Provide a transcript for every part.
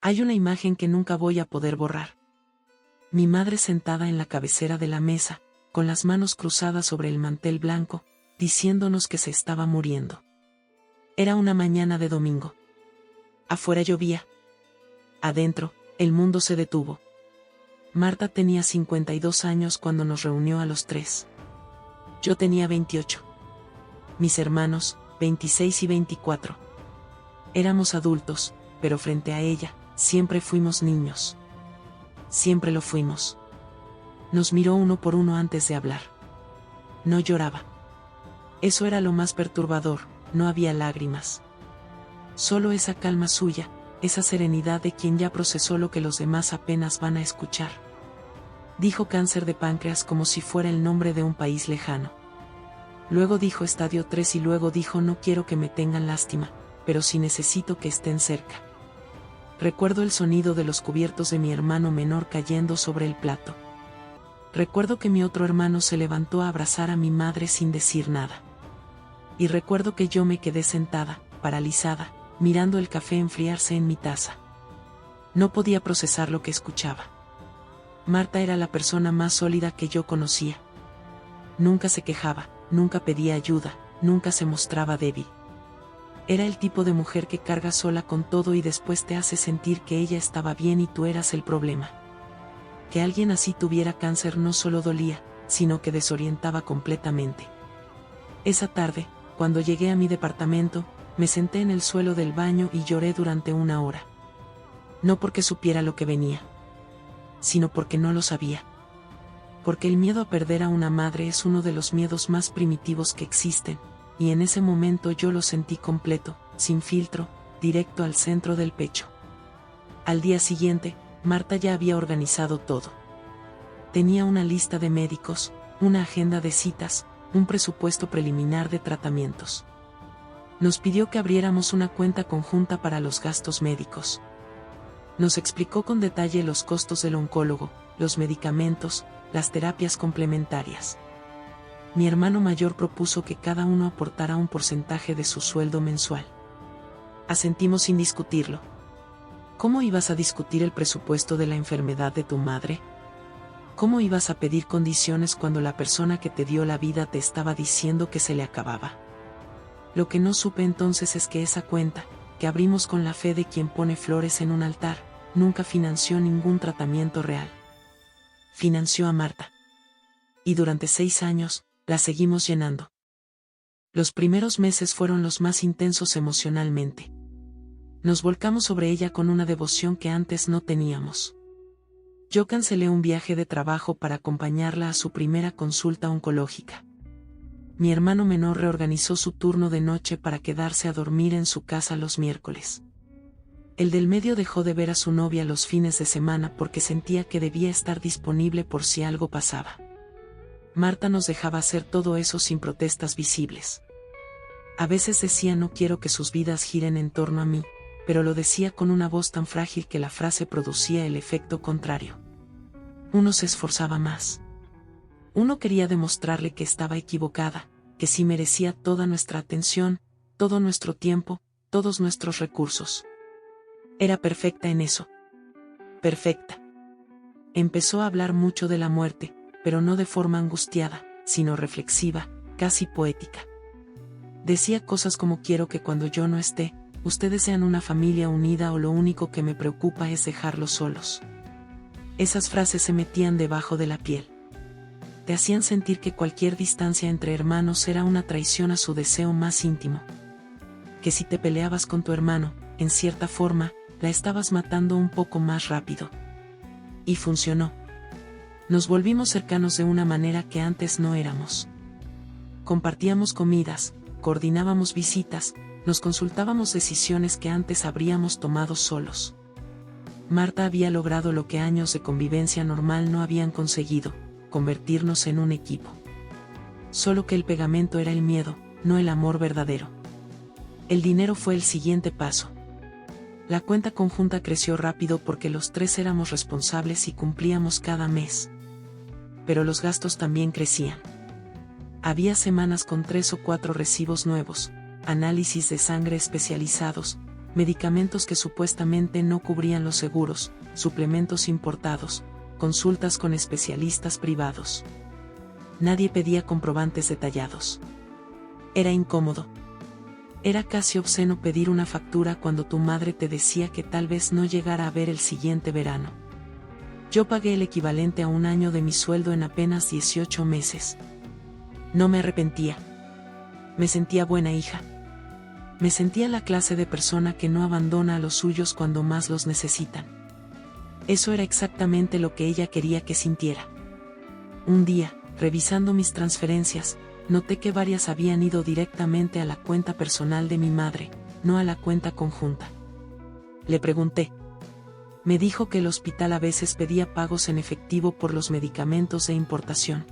Hay una imagen que nunca voy a poder borrar. Mi madre sentada en la cabecera de la mesa, con las manos cruzadas sobre el mantel blanco, diciéndonos que se estaba muriendo. Era una mañana de domingo. Afuera llovía. Adentro, el mundo se detuvo. Marta tenía 52 años cuando nos reunió a los tres. Yo tenía 28. Mis hermanos, 26 y 24. Éramos adultos, pero frente a ella, siempre fuimos niños. Siempre lo fuimos. Nos miró uno por uno antes de hablar. No lloraba. Eso era lo más perturbador, no había lágrimas. Solo esa calma suya, esa serenidad de quien ya procesó lo que los demás apenas van a escuchar. Dijo cáncer de páncreas como si fuera el nombre de un país lejano. Luego dijo estadio 3 y luego dijo no quiero que me tengan lástima, pero sí necesito que estén cerca. Recuerdo el sonido de los cubiertos de mi hermano menor cayendo sobre el plato. Recuerdo que mi otro hermano se levantó a abrazar a mi madre sin decir nada. Y recuerdo que yo me quedé sentada, paralizada, mirando el café enfriarse en mi taza. No podía procesar lo que escuchaba. Marta era la persona más sólida que yo conocía. Nunca se quejaba, nunca pedía ayuda, nunca se mostraba débil. Era el tipo de mujer que carga sola con todo y después te hace sentir que ella estaba bien y tú eras el problema. Que alguien así tuviera cáncer no solo dolía, sino que desorientaba completamente. Esa tarde, cuando llegué a mi departamento, me senté en el suelo del baño y lloré durante 1 hora. No porque supiera lo que venía, sino porque no lo sabía. Porque el miedo a perder a una madre es uno de los miedos más primitivos que existen, y en ese momento yo lo sentí completo, sin filtro, directo al centro del pecho. Al día siguiente, Marta ya había organizado todo. Tenía una lista de médicos, una agenda de citas, un presupuesto preliminar de tratamientos. Nos pidió que abriéramos una cuenta conjunta para los gastos médicos. Nos explicó con detalle los costos del oncólogo, los medicamentos, las terapias complementarias. Mi hermano mayor propuso que cada uno aportara un porcentaje de su sueldo mensual. Asentimos sin discutirlo. ¿Cómo ibas a discutir el presupuesto de la enfermedad de tu madre? ¿Cómo ibas a pedir condiciones cuando la persona que te dio la vida te estaba diciendo que se le acababa? Lo que no supe entonces es que esa cuenta, que abrimos con la fe de quien pone flores en un altar, nunca financió ningún tratamiento real. Financió a Marta. Y durante 6 años, la seguimos llenando. Los primeros meses fueron los más intensos emocionalmente. Nos volcamos sobre ella con una devoción que antes no teníamos. Yo cancelé un viaje de trabajo para acompañarla a su primera consulta oncológica. Mi hermano menor reorganizó su turno de noche para quedarse a dormir en su casa los miércoles. El del medio dejó de ver a su novia los fines de semana porque sentía que debía estar disponible por si algo pasaba. Marta nos dejaba hacer todo eso sin protestas visibles. A veces decía no quiero que sus vidas giren en torno a mí, pero lo decía con una voz tan frágil que la frase producía el efecto contrario. Uno se esforzaba más. Uno quería demostrarle que estaba equivocada, que sí merecía toda nuestra atención, todo nuestro tiempo, todos nuestros recursos. Era perfecta en eso. Perfecta. Empezó a hablar mucho de la muerte, pero no de forma angustiada, sino reflexiva, casi poética. Decía cosas como quiero que cuando yo no esté, ustedes sean una familia unida o lo único que me preocupa es dejarlos solos. Esas frases se metían debajo de la piel. Te hacían sentir que cualquier distancia entre hermanos era una traición a su deseo más íntimo. Que si te peleabas con tu hermano, en cierta forma, la estabas matando un poco más rápido. Y funcionó. Nos volvimos cercanos de una manera que antes no éramos. Compartíamos comidas, coordinábamos visitas, nos consultábamos decisiones que antes habríamos tomado solos. Marta había logrado lo que años de convivencia normal no habían conseguido, convertirnos en un equipo. Solo que el pegamento era el miedo, no el amor verdadero. El dinero fue el siguiente paso. La cuenta conjunta creció rápido porque los tres éramos responsables y cumplíamos cada mes. Pero los gastos también crecían. Había semanas con 3 o 4 recibos nuevos, análisis de sangre especializados, medicamentos que supuestamente no cubrían los seguros, suplementos importados, consultas con especialistas privados. Nadie pedía comprobantes detallados. Era incómodo. Era casi obsceno pedir una factura cuando tu madre te decía que tal vez no llegara a ver el siguiente verano. Yo pagué el equivalente a un año de mi sueldo en apenas 18 meses. No me arrepentía. Me sentía buena hija. Me sentía la clase de persona que no abandona a los suyos cuando más los necesitan. Eso era exactamente lo que ella quería que sintiera. Un día, revisando mis transferencias, noté que varias habían ido directamente a la cuenta personal de mi madre, no a la cuenta conjunta. Le pregunté. Me dijo que el hospital a veces pedía pagos en efectivo por los medicamentos de importación.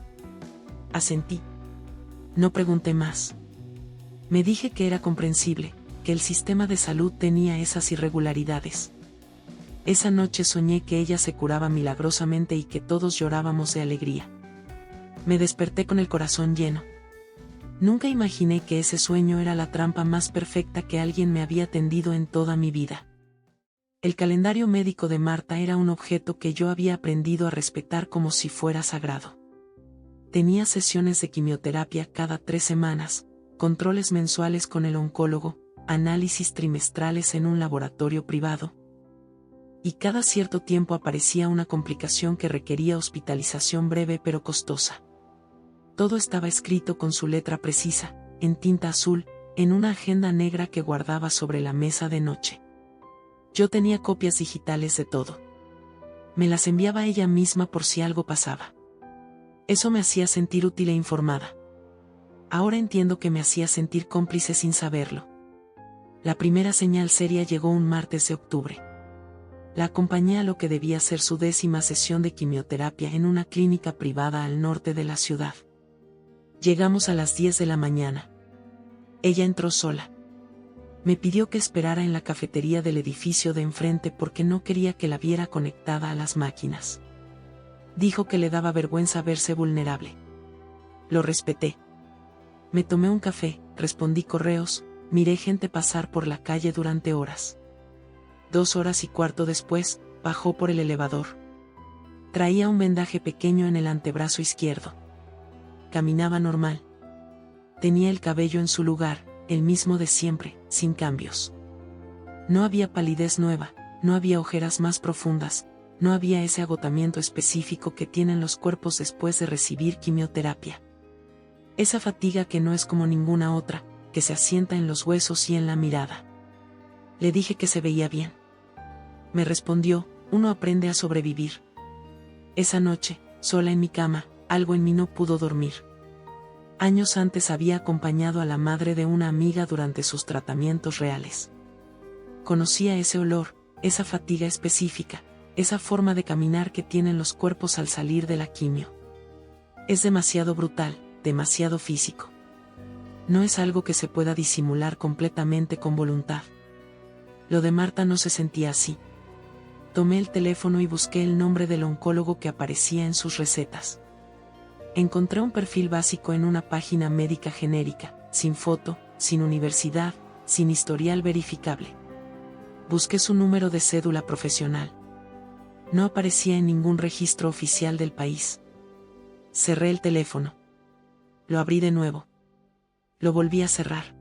Asentí. No pregunté más. Me dije que era comprensible, que el sistema de salud tenía esas irregularidades. Esa noche soñé que ella se curaba milagrosamente y que todos llorábamos de alegría. Me desperté con el corazón lleno. Nunca imaginé que ese sueño era la trampa más perfecta que alguien me había tendido en toda mi vida. El calendario médico de Marta era un objeto que yo había aprendido a respetar como si fuera sagrado. Tenía sesiones de quimioterapia cada 3 semanas, controles mensuales con el oncólogo, análisis trimestrales en un laboratorio privado. Y cada cierto tiempo aparecía una complicación que requería hospitalización breve pero costosa. Todo estaba escrito con su letra precisa, en tinta azul, en una agenda negra que guardaba sobre la mesa de noche. Yo tenía copias digitales de todo. Me las enviaba ella misma por si algo pasaba. Eso me hacía sentir útil e informada. Ahora entiendo que me hacía sentir cómplice sin saberlo. La primera señal seria llegó un martes de octubre. La acompañé a lo que debía ser su 10ª sesión de quimioterapia en una clínica privada al norte de la ciudad. Llegamos a las 10 de la mañana. Ella entró sola. Me pidió que esperara en la cafetería del edificio de enfrente porque no quería que la viera conectada a las máquinas. Dijo que le daba vergüenza verse vulnerable. Lo respeté. Me tomé un café, respondí correos, miré gente pasar por la calle durante horas. 2 horas y cuarto después, bajó por el elevador. Traía un vendaje pequeño en el antebrazo izquierdo. Caminaba normal. Tenía el cabello en su lugar, el mismo de siempre, sin cambios. No había palidez nueva, no había ojeras más profundas, no había ese agotamiento específico que tienen los cuerpos después de recibir quimioterapia. Esa fatiga que no es como ninguna otra, que se asienta en los huesos y en la mirada. Le dije que se veía bien. Me respondió, uno aprende a sobrevivir. Esa noche, sola en mi cama, algo en mí no pudo dormir. Años antes había acompañado a la madre de una amiga durante sus tratamientos reales. Conocía ese olor, esa fatiga específica, esa forma de caminar que tienen los cuerpos al salir de la quimio. Es demasiado brutal, demasiado físico. No es algo que se pueda disimular completamente con voluntad. Lo de Marta no se sentía así. Tomé el teléfono y busqué el nombre del oncólogo que aparecía en sus recetas. Encontré un perfil básico en una página médica genérica, sin foto, sin universidad, sin historial verificable. Busqué su número de cédula profesional. No aparecía en ningún registro oficial del país. Cerré el teléfono. Lo abrí de nuevo. Lo volví a cerrar.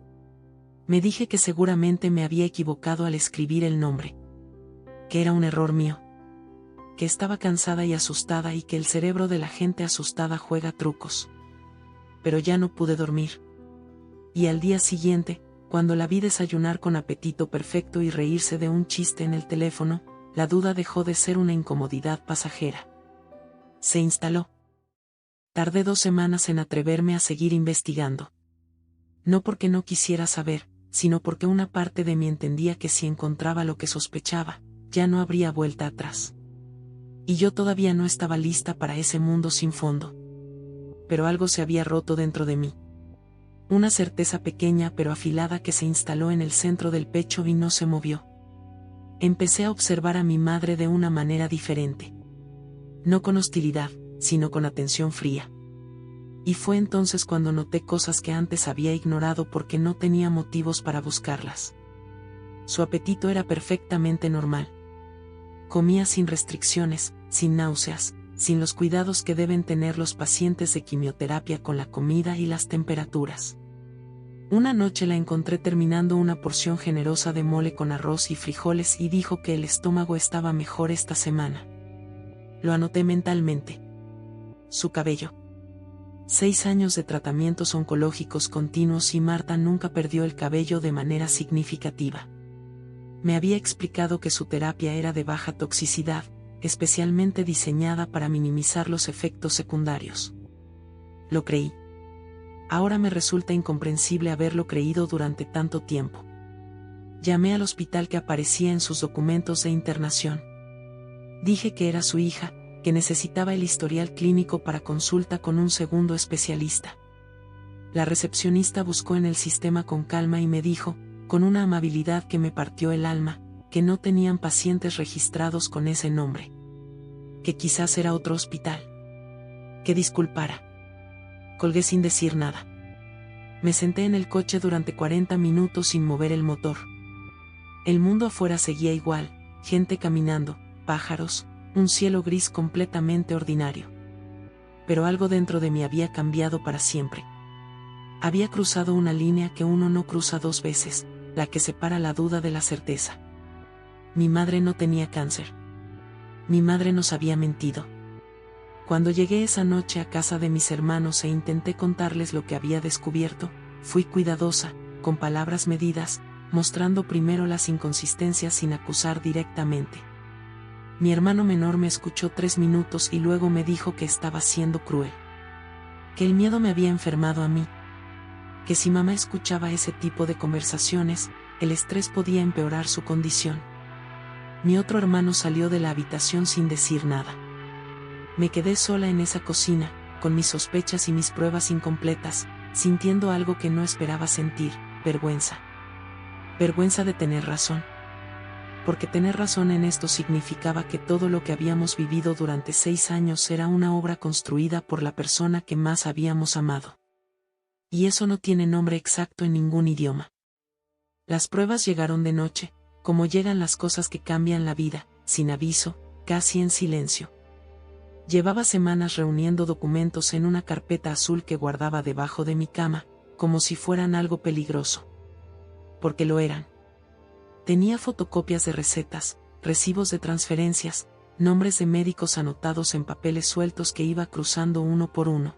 Me dije que seguramente me había equivocado al escribir el nombre. Que era un error mío. Que estaba cansada y asustada y que el cerebro de la gente asustada juega trucos. Pero ya no pude dormir. Y al día siguiente, cuando la vi desayunar con apetito perfecto y reírse de un chiste en el teléfono, la duda dejó de ser una incomodidad pasajera. Se instaló. Tardé 2 semanas en atreverme a seguir investigando. No porque no quisiera saber, sino porque una parte de mí entendía que si encontraba lo que sospechaba, ya no habría vuelta atrás. Y yo todavía no estaba lista para ese mundo sin fondo. Pero algo se había roto dentro de mí. Una certeza pequeña pero afilada que se instaló en el centro del pecho y no se movió. Empecé a observar a mi madre de una manera diferente. No con hostilidad, sino con atención fría. Y fue entonces cuando noté cosas que antes había ignorado porque no tenía motivos para buscarlas. Su apetito era perfectamente normal. Comía sin restricciones, sin náuseas, sin los cuidados que deben tener los pacientes de quimioterapia con la comida y las temperaturas. Una noche la encontré terminando una porción generosa de mole con arroz y frijoles y dijo que el estómago estaba mejor esta semana. Lo anoté mentalmente. Su cabello. 6 años de tratamientos oncológicos continuos y Marta nunca perdió el cabello de manera significativa. Me había explicado que su terapia era de baja toxicidad, especialmente diseñada para minimizar los efectos secundarios. Lo creí. Ahora me resulta incomprensible haberlo creído durante tanto tiempo. Llamé al hospital que aparecía en sus documentos de internación. Dije que era su hija, que necesitaba el historial clínico para consulta con un segundo especialista. La recepcionista buscó en el sistema con calma y me dijo, con una amabilidad que me partió el alma, que no tenían pacientes registrados con ese nombre. Que quizás era otro hospital. Que disculpara. Colgué sin decir nada. Me senté en el coche durante 40 minutos sin mover el motor. El mundo afuera seguía igual, gente caminando, pájaros, un cielo gris completamente ordinario. Pero algo dentro de mí había cambiado para siempre. Había cruzado una línea que uno no cruza 2 veces, la que separa la duda de la certeza. Mi madre no tenía cáncer. Mi madre nos había mentido. Cuando llegué esa noche a casa de mis hermanos e intenté contarles lo que había descubierto, fui cuidadosa, con palabras medidas, mostrando primero las inconsistencias sin acusar directamente. Mi hermano menor me escuchó 3 minutos y luego me dijo que estaba siendo cruel. Que el miedo me había enfermado a mí. Que si mamá escuchaba ese tipo de conversaciones, el estrés podía empeorar su condición. Mi otro hermano salió de la habitación sin decir nada. Me quedé sola en esa cocina, con mis sospechas y mis pruebas incompletas, sintiendo algo que no esperaba sentir, vergüenza. Vergüenza de tener razón. Porque tener razón en esto significaba que todo lo que habíamos vivido durante 6 años era una obra construida por la persona que más habíamos amado. Y eso no tiene nombre exacto en ningún idioma. Las pruebas llegaron de noche, como llegan las cosas que cambian la vida, sin aviso, casi en silencio. Llevaba semanas reuniendo documentos en una carpeta azul que guardaba debajo de mi cama, como si fueran algo peligroso. Porque lo eran. Tenía fotocopias de recetas, recibos de transferencias, nombres de médicos anotados en papeles sueltos que iba cruzando uno por uno.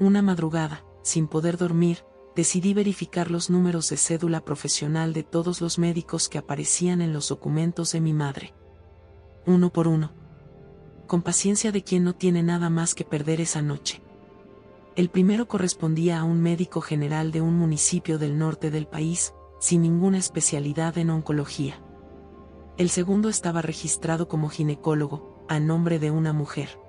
Una madrugada, sin poder dormir, decidí verificar los números de cédula profesional de todos los médicos que aparecían en los documentos de mi madre. Uno por uno. Con paciencia de quien no tiene nada más que perder esa noche. El primero correspondía a un médico general de un municipio del norte del país, sin ninguna especialidad en oncología. El segundo estaba registrado como ginecólogo, a nombre de una mujer.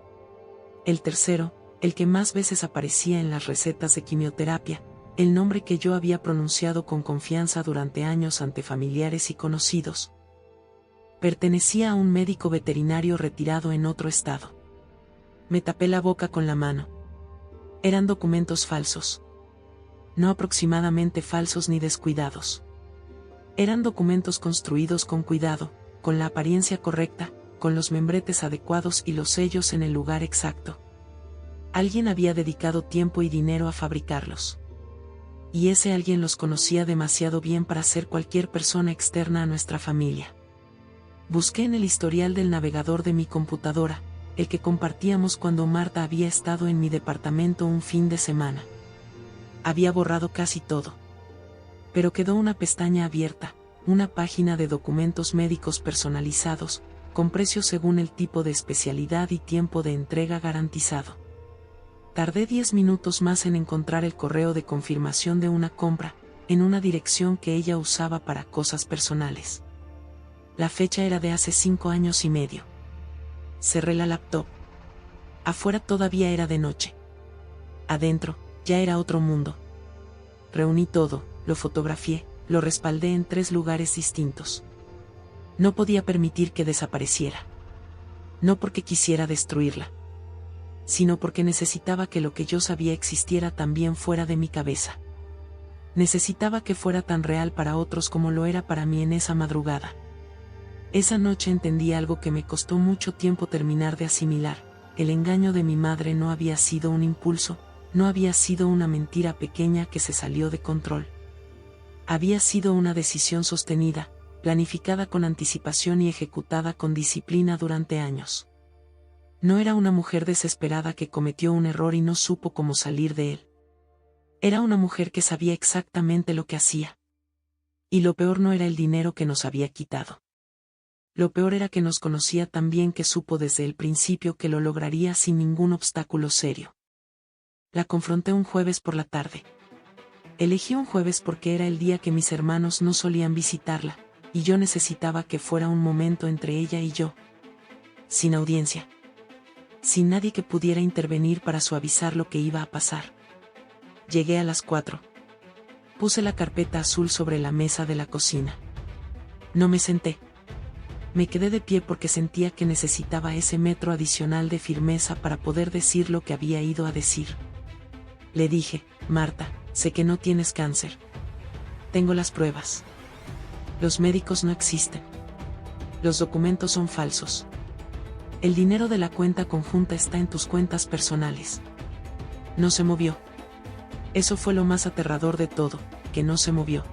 El tercero, el que más veces aparecía en las recetas de quimioterapia, el nombre que yo había pronunciado con confianza durante años ante familiares y conocidos. Pertenecía a un médico veterinario retirado en otro estado. Me tapé la boca con la mano. Eran documentos falsos. No aproximadamente falsos ni descuidados. Eran documentos construidos con cuidado, con la apariencia correcta, con los membretes adecuados y los sellos en el lugar exacto. Alguien había dedicado tiempo y dinero a fabricarlos. Y ese alguien los conocía demasiado bien para ser cualquier persona externa a nuestra familia. Busqué en el historial del navegador de mi computadora, el que compartíamos cuando Marta había estado en mi departamento un fin de semana. Había borrado casi todo. Pero quedó una pestaña abierta, una página de documentos médicos personalizados, con precios según el tipo de especialidad y tiempo de entrega garantizado. Tardé 10 minutos más en encontrar el correo de confirmación de una compra, en una dirección que ella usaba para cosas personales. La fecha era de hace 5 años y medio. Cerré la laptop. Afuera todavía era de noche. Adentro, ya era otro mundo. Reuní todo, lo fotografié, lo respaldé en 3 lugares distintos. No podía permitir que desapareciera. No porque quisiera destruirla, sino porque necesitaba que lo que yo sabía existiera también fuera de mi cabeza. Necesitaba que fuera tan real para otros como lo era para mí en esa madrugada. Esa noche entendí algo que me costó mucho tiempo terminar de asimilar. El engaño de mi madre no había sido un impulso, no había sido una mentira pequeña que se salió de control. Había sido una decisión sostenida, planificada con anticipación y ejecutada con disciplina durante años. No era una mujer desesperada que cometió un error y no supo cómo salir de él. Era una mujer que sabía exactamente lo que hacía. Y lo peor no era el dinero que nos había quitado. Lo peor era que nos conocía tan bien que supo desde el principio que lo lograría sin ningún obstáculo serio. La confronté un jueves por la tarde. Elegí un jueves porque era el día que mis hermanos no solían visitarla, y yo necesitaba que fuera un momento entre ella y yo. Sin audiencia. Sin nadie que pudiera intervenir para suavizar lo que iba a pasar. Llegué a las 4. Puse la carpeta azul sobre la mesa de la cocina. No me senté. Me quedé de pie porque sentía que necesitaba ese metro adicional de firmeza para poder decir lo que había ido a decir. Le dije: Marta, sé que no tienes cáncer. Tengo las pruebas. Los médicos no existen. Los documentos son falsos. El dinero de la cuenta conjunta está en tus cuentas personales. No se movió. Eso fue lo más aterrador de todo, que no se movió.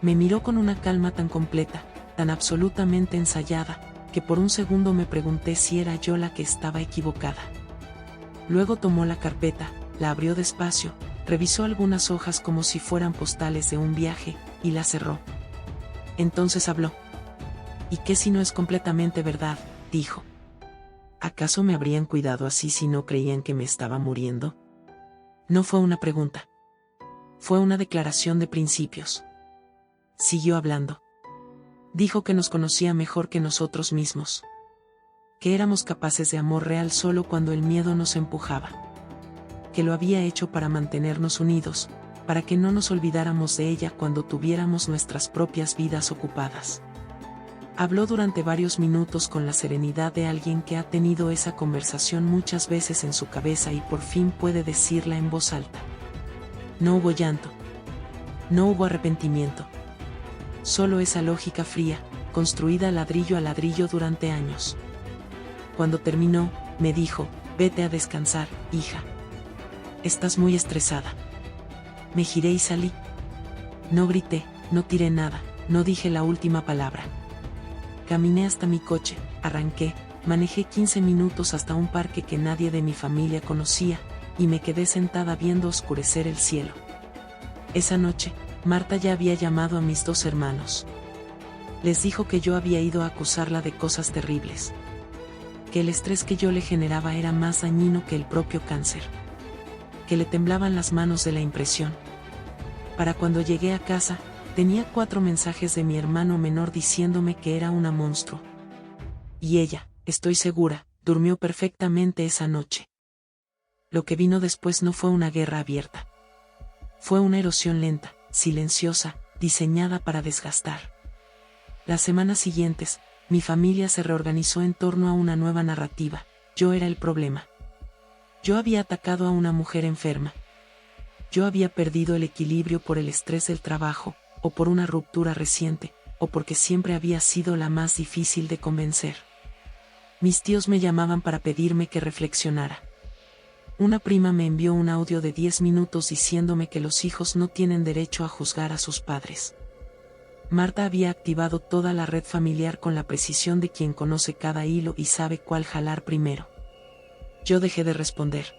Me miró con una calma tan completa, tan absolutamente ensayada, que por un segundo me pregunté si era yo la que estaba equivocada. Luego tomó la carpeta, la abrió despacio, revisó algunas hojas como si fueran postales de un viaje, y la cerró. Entonces habló. ¿Y qué si no es completamente verdad?, dijo. ¿Acaso me habrían cuidado así si no creían que me estaba muriendo? No fue una pregunta. Fue una declaración de principios. Siguió hablando. Dijo que nos conocía mejor que nosotros mismos. Que éramos capaces de amor real solo cuando el miedo nos empujaba. Que lo había hecho para mantenernos unidos, para que no nos olvidáramos de ella cuando tuviéramos nuestras propias vidas ocupadas. Habló durante varios minutos con la serenidad de alguien que ha tenido esa conversación muchas veces en su cabeza y por fin puede decirla en voz alta. No hubo llanto. No hubo arrepentimiento. Solo esa lógica fría, construida ladrillo a ladrillo durante años. Cuando terminó, me dijo: vete a descansar, hija. Estás muy estresada. Me giré y salí. No grité, no tiré nada, no dije la última palabra. Caminé hasta mi coche, arranqué, manejé 15 minutos hasta un parque que nadie de mi familia conocía, y me quedé sentada viendo oscurecer el cielo. Esa noche, Marta ya había llamado a mis 2 hermanos. Les dijo que yo había ido a acusarla de cosas terribles. Que el estrés que yo le generaba era más dañino que el propio cáncer. Que le temblaban las manos de la impresión. Para cuando llegué a casa, tenía 4 mensajes de mi hermano menor diciéndome que era una monstruo. Y ella, estoy segura, durmió perfectamente esa noche. Lo que vino después no fue una guerra abierta. Fue una erosión lenta, silenciosa, diseñada para desgastar. Las semanas siguientes, mi familia se reorganizó en torno a una nueva narrativa. Yo era el problema. Yo había atacado a una mujer enferma. Yo había perdido el equilibrio por el estrés del trabajo, o por una ruptura reciente, o porque siempre había sido la más difícil de convencer. Mis tíos me llamaban para pedirme que reflexionara. Una prima me envió un audio de 10 minutos diciéndome que los hijos no tienen derecho a juzgar a sus padres. Marta había activado toda la red familiar con la precisión de quien conoce cada hilo y sabe cuál jalar primero. Yo dejé de responder.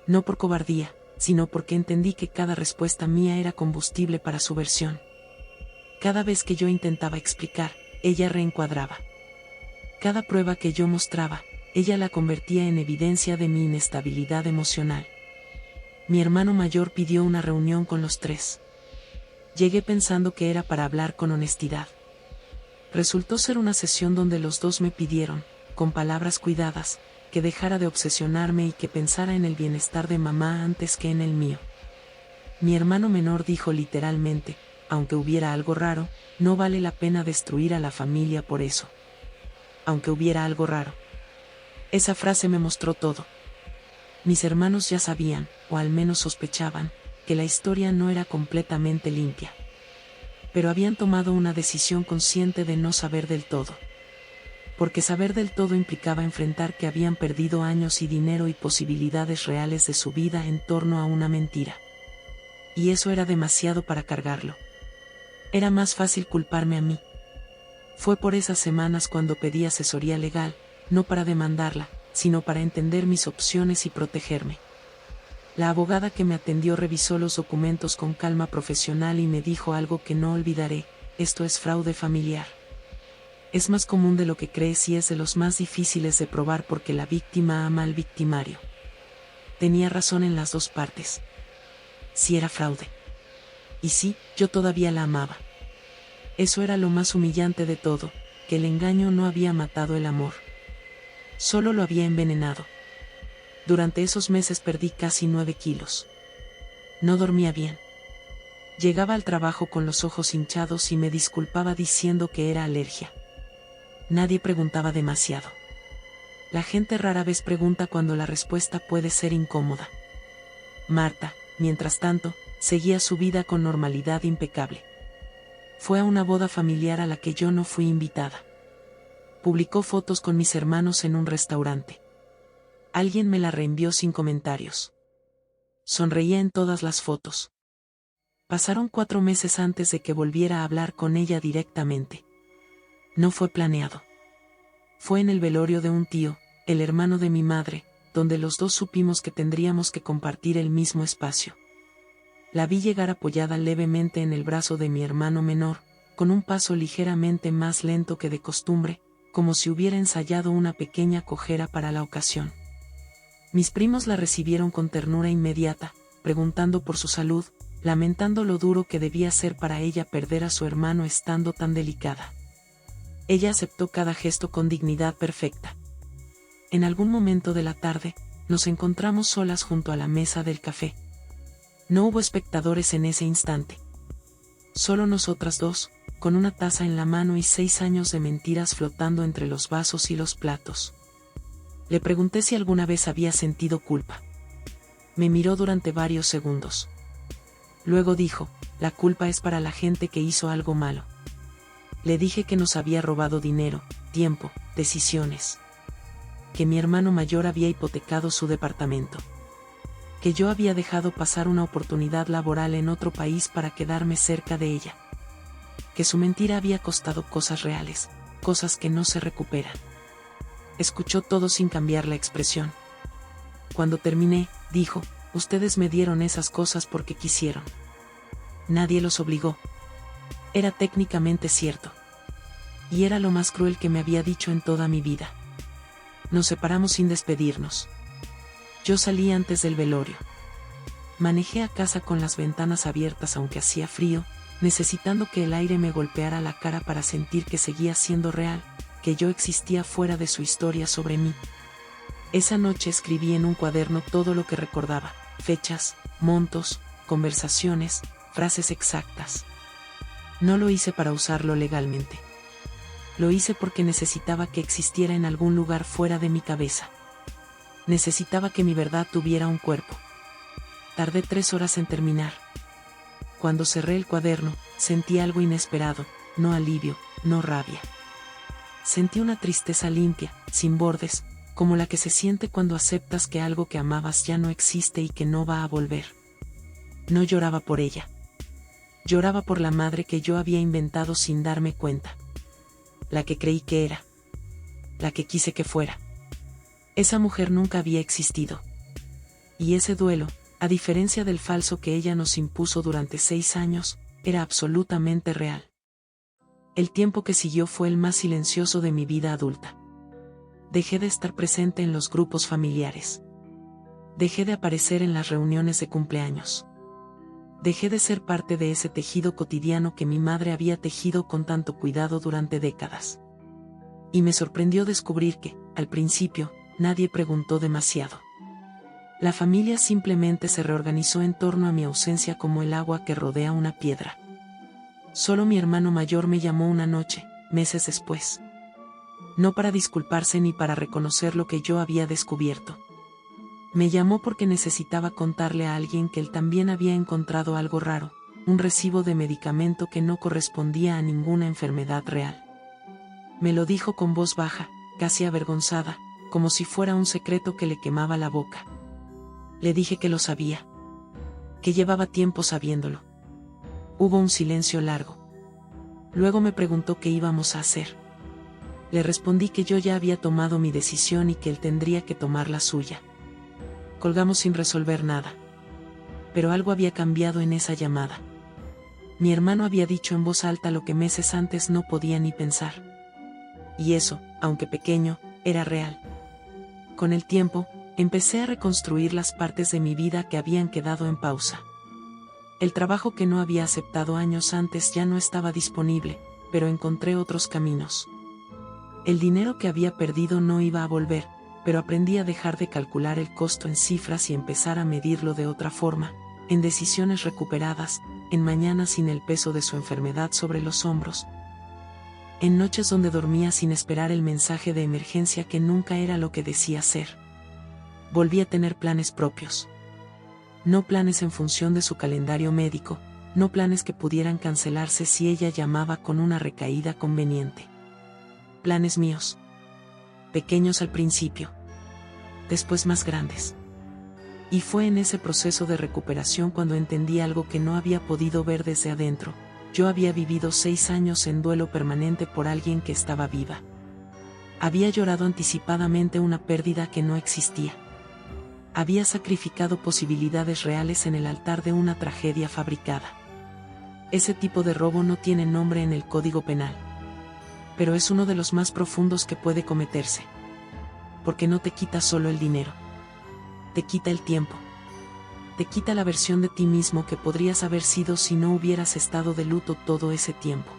No por cobardía, sino porque entendí que cada respuesta mía era combustible para su versión. Cada vez que yo intentaba explicar, ella reencuadraba. Cada prueba que yo mostraba, ella la convertía en evidencia de mi inestabilidad emocional. Mi hermano mayor pidió una reunión con los 3. Llegué pensando que era para hablar con honestidad. Resultó ser una sesión donde los 2 me pidieron, con palabras cuidadas, que dejara de obsesionarme y que pensara en el bienestar de mamá antes que en el mío. Mi hermano menor dijo literalmente: aunque hubiera algo raro, no vale la pena destruir a la familia por eso. Aunque hubiera algo raro. Esa frase me mostró todo. Mis hermanos ya sabían, o al menos sospechaban, que la historia no era completamente limpia. Pero habían tomado una decisión consciente de no saber del todo. Porque saber del todo implicaba enfrentar que habían perdido años y dinero y posibilidades reales de su vida en torno a una mentira. Y eso era demasiado para cargarlo. Era más fácil culparme a mí. Fue por esas semanas cuando pedí asesoría legal, no para demandarla, sino para entender mis opciones y protegerme. La abogada que me atendió revisó los documentos con calma profesional y me dijo algo que no olvidaré: esto es fraude familiar. Es más común de lo que crees y es de los más difíciles de probar porque la víctima ama al victimario. Tenía razón en las dos partes. Sí era fraude. Y sí, yo todavía la amaba. Eso era lo más humillante de todo, que el engaño no había matado el amor. Solo lo había envenenado. Durante esos meses perdí casi 9 kilos. No dormía bien. Llegaba al trabajo con los ojos hinchados y me disculpaba diciendo que era alergia. Nadie preguntaba demasiado. La gente rara vez pregunta cuando la respuesta puede ser incómoda. Marta, mientras tanto, seguía su vida con normalidad impecable. Fue a una boda familiar a la que yo no fui invitada. Publicó fotos con mis hermanos en un restaurante. Alguien me la reenvió sin comentarios. Sonreía en todas las fotos. Pasaron 4 meses antes de que volviera a hablar con ella directamente. No fue planeado. Fue en el velorio de un tío, el hermano de mi madre, donde los dos supimos que tendríamos que compartir el mismo espacio. La vi llegar apoyada levemente en el brazo de mi hermano menor, con un paso ligeramente más lento que de costumbre, como si hubiera ensayado una pequeña cojera para la ocasión. Mis primos la recibieron con ternura inmediata, preguntando por su salud, lamentando lo duro que debía ser para ella perder a su hermano estando tan delicada. Ella aceptó cada gesto con dignidad perfecta. En algún momento de la tarde, nos encontramos solas junto a la mesa del café. No hubo espectadores en ese instante. Solo nosotras dos, con una taza en la mano y 6 años de mentiras flotando entre los vasos y los platos. Le pregunté si alguna vez había sentido culpa. Me miró durante varios segundos. Luego dijo: la culpa es para la gente que hizo algo malo. Le dije que nos había robado dinero, tiempo, decisiones. Que mi hermano mayor había hipotecado su departamento. Que yo había dejado pasar una oportunidad laboral en otro país para quedarme cerca de ella. Que su mentira había costado cosas reales, cosas que no se recuperan. Escuchó todo sin cambiar la expresión. Cuando terminé, dijo: ustedes me dieron esas cosas porque quisieron. Nadie los obligó. Era técnicamente cierto. Y era lo más cruel que me había dicho en toda mi vida. Nos separamos sin despedirnos. Yo salí antes del velorio. Manejé a casa con las ventanas abiertas aunque hacía frío, necesitando que el aire me golpeara la cara para sentir que seguía siendo real, que yo existía fuera de su historia sobre mí. Esa noche escribí en un cuaderno todo lo que recordaba: fechas, montos, conversaciones, frases exactas. No lo hice para usarlo legalmente. Lo hice porque necesitaba que existiera en algún lugar fuera de mi cabeza. Necesitaba que mi verdad tuviera un cuerpo. Tardé 3 horas en terminar. Cuando cerré el cuaderno, sentí algo inesperado: no alivio, no rabia. Sentí una tristeza limpia, sin bordes, como la que se siente cuando aceptas que algo que amabas ya no existe y que no va a volver. No lloraba por ella. Lloraba por la madre que yo había inventado sin darme cuenta. La que creí que era. La que quise que fuera. Esa mujer nunca había existido. Y ese duelo, a diferencia del falso que ella nos impuso durante 6 años, era absolutamente real. El tiempo que siguió fue el más silencioso de mi vida adulta. Dejé de estar presente en los grupos familiares. Dejé de aparecer en las reuniones de cumpleaños. Dejé de ser parte de ese tejido cotidiano que mi madre había tejido con tanto cuidado durante décadas. Y me sorprendió descubrir que, al principio, nadie preguntó demasiado. La familia simplemente se reorganizó en torno a mi ausencia como el agua que rodea una piedra. Solo mi hermano mayor me llamó una noche, meses después. No para disculparse ni para reconocer lo que yo había descubierto. Me llamó porque necesitaba contarle a alguien que él también había encontrado algo raro, un recibo de medicamento que no correspondía a ninguna enfermedad real. Me lo dijo con voz baja, casi avergonzada, como si fuera un secreto que le quemaba la boca. Le dije que lo sabía, que llevaba tiempo sabiéndolo. Hubo un silencio largo. Luego me preguntó qué íbamos a hacer. Le respondí que yo ya había tomado mi decisión y que él tendría que tomar la suya. Colgamos sin resolver nada. Pero algo había cambiado en esa llamada. Mi hermano había dicho en voz alta lo que meses antes no podía ni pensar. Y eso, aunque pequeño, era real. Con el tiempo, empecé a reconstruir las partes de mi vida que habían quedado en pausa. El trabajo que no había aceptado años antes ya no estaba disponible, pero encontré otros caminos. El dinero que había perdido no iba a volver, pero aprendí a dejar de calcular el costo en cifras y empezar a medirlo de otra forma, en decisiones recuperadas, en mañanas sin el peso de su enfermedad sobre los hombros, en noches donde dormía sin esperar el mensaje de emergencia que nunca era lo que decía ser. Volví a tener planes propios. No planes en función de su calendario médico, no planes que pudieran cancelarse si ella llamaba con una recaída conveniente. Planes míos. Pequeños al principio. Después más grandes. Y fue en ese proceso de recuperación cuando entendí algo que no había podido ver desde adentro. Yo había vivido 6 años en duelo permanente por alguien que estaba viva. Había llorado anticipadamente una pérdida que no existía. Había sacrificado posibilidades reales en el altar de una tragedia fabricada. Ese tipo de robo no tiene nombre en el Código Penal. Pero es uno de los más profundos que puede cometerse. Porque no te quita solo el dinero. Te quita el tiempo. Te quita la versión de ti mismo que podrías haber sido si no hubieras estado de luto todo ese tiempo.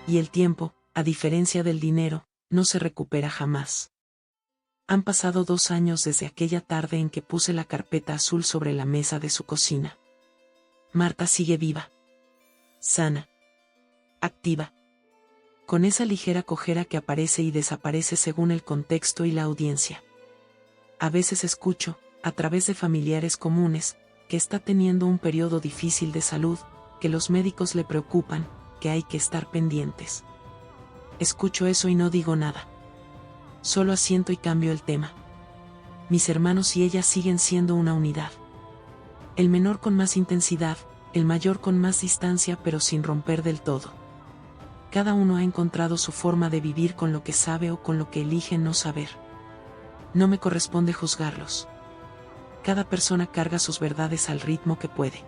Y el tiempo, a diferencia del dinero, no se recupera jamás. Han pasado 2 años desde aquella tarde en que puse la carpeta azul sobre la mesa de su cocina. Marta sigue viva. Sana. Activa. Con esa ligera cojera que aparece y desaparece según el contexto y la audiencia. A veces escucho, a través de familiares comunes, que está teniendo un periodo difícil de salud, que los médicos le preocupan, que hay que estar pendientes. Escucho eso y no digo nada. Solo asiento y cambio el tema. Mis hermanos y ella siguen siendo una unidad. El menor con más intensidad, el mayor con más distancia pero sin romper del todo. Cada uno ha encontrado su forma de vivir con lo que sabe o con lo que elige no saber. No me corresponde juzgarlos. Cada persona carga sus verdades al ritmo que puede.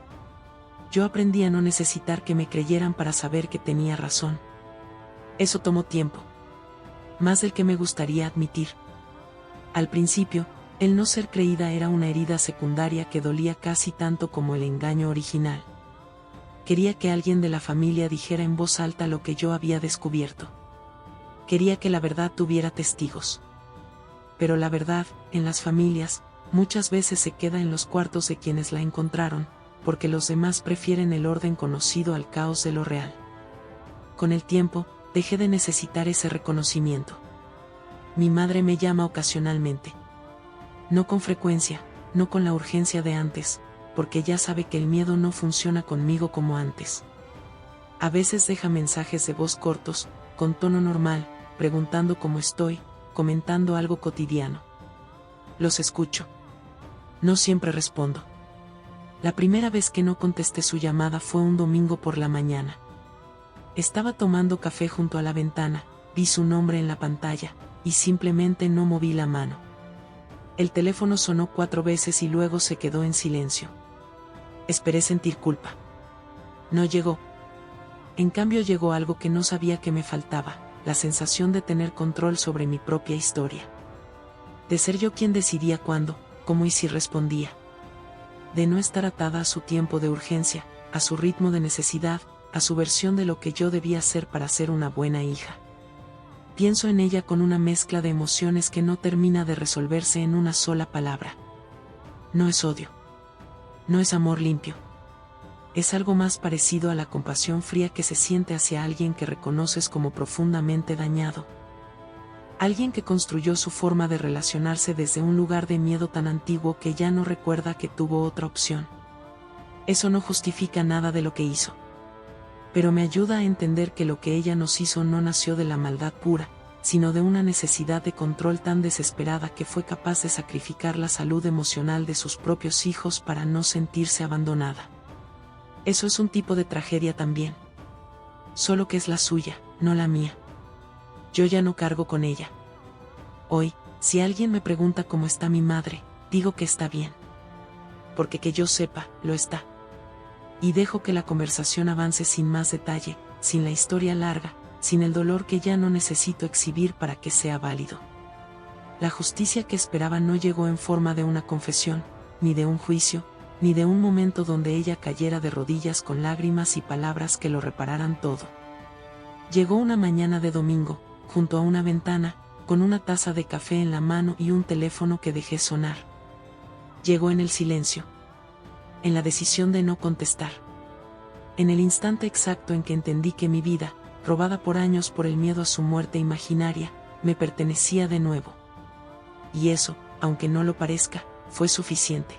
Yo aprendí a no necesitar que me creyeran para saber que tenía razón. Eso tomó tiempo. Más del que me gustaría admitir. Al principio, el no ser creída era una herida secundaria que dolía casi tanto como el engaño original. Quería que alguien de la familia dijera en voz alta lo que yo había descubierto. Quería que la verdad tuviera testigos. Pero la verdad, en las familias, muchas veces se queda en los cuartos de quienes la encontraron, porque los demás prefieren el orden conocido al caos de lo real. Con el tiempo, dejé de necesitar ese reconocimiento. Mi madre me llama ocasionalmente. No con frecuencia, no con la urgencia de antes, porque ya sabe que el miedo no funciona conmigo como antes. A veces deja mensajes de voz cortos, con tono normal, preguntando cómo estoy, comentando algo cotidiano. Los escucho. No siempre respondo. La primera vez que no contesté su llamada fue un domingo por la mañana. Estaba tomando café junto a la ventana, vi su nombre en la pantalla, y simplemente no moví la mano. El teléfono sonó 4 veces y luego se quedó en silencio. Esperé sentir culpa. No llegó. En cambio llegó algo que no sabía que me faltaba, la sensación de tener control sobre mi propia historia. De ser yo quien decidía cuándo, cómo y si respondía. De no estar atada a su tiempo de urgencia, a su ritmo de necesidad, a su versión de lo que yo debía ser para ser una buena hija. Pienso en ella con una mezcla de emociones que no termina de resolverse en una sola palabra. No es odio. No es amor limpio. Es algo más parecido a la compasión fría que se siente hacia alguien que reconoces como profundamente dañado. Alguien que construyó su forma de relacionarse desde un lugar de miedo tan antiguo que ya no recuerda que tuvo otra opción. Eso no justifica nada de lo que hizo. Pero me ayuda a entender que lo que ella nos hizo no nació de la maldad pura, sino de una necesidad de control tan desesperada que fue capaz de sacrificar la salud emocional de sus propios hijos para no sentirse abandonada. Eso es un tipo de tragedia también. Solo que es la suya, no la mía. Yo ya no cargo con ella. Hoy, si alguien me pregunta cómo está mi madre, digo que está bien. Porque que yo sepa, lo está. Y dejo que la conversación avance sin más detalle, sin la historia larga, sin el dolor que ya no necesito exhibir para que sea válido. La justicia que esperaba no llegó en forma de una confesión, ni de un juicio, ni de un momento donde ella cayera de rodillas con lágrimas y palabras que lo repararan todo. Llegó una mañana de domingo, junto a una ventana, con una taza de café en la mano y un teléfono que dejé sonar. Llegó en el silencio. En la decisión de no contestar. En el instante exacto en que entendí que mi vida, robada por años por el miedo a su muerte imaginaria, me pertenecía de nuevo. Y eso, aunque no lo parezca, fue suficiente.